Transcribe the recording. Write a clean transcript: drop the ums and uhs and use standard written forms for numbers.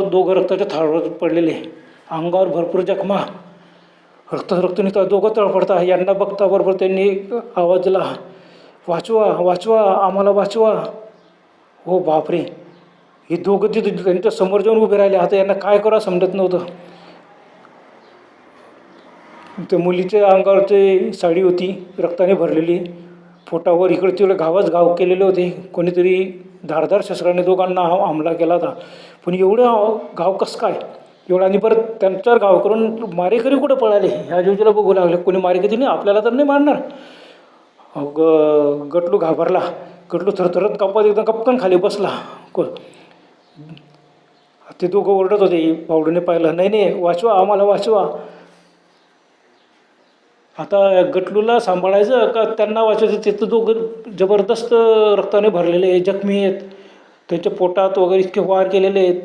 दोघं रक्ताच्या थारोळात पडलेले, अंगावर भरपूर जखमा, रक्त निघतात, दोघं तळपडतात. यांना बघता बरोबर त्यांनी आवाज दिला, वाचवा वाचवा, आम्हाला वाचवा. हो बापरे, हे दोघं तिथे त्यांच्या समोर जाऊन उभे राहिले. आता यांना काय करा समजत नव्हतं. त्या मुलीच्या अंगावरची साडी होती रक्ताने भरलेली, पोटावर इकडे तिकडे घाव केलेले होते. कोणीतरी धारदार शस्त्राने दोघांना हमला केला होता. पण एवढं घाव कसं काय एवढं? आणि परत त्यांच्यावर घाव करून मारेकरी कुठं पळाले ह्या जोजीला बघू लागले. कोणी मारेकरी नाही, आपल्याला तर नाही मारणार. गटलू घाबरला. गटलू थरथरत कपात एकदम कपकन खाली बसला. ते दोघं ओरडत होते. बावडूने पाहिलं, नाही नाही वाचवा, आम्हाला वाचवा. आता गटलूला सांभाळायचं का त्यांना वाचवायचं? ते तर दोघं जबरदस्त रक्ताने भरलेले, जखमी आहेत. त्यांच्या पोटात वगैरे इतके वार केलेले आहेत.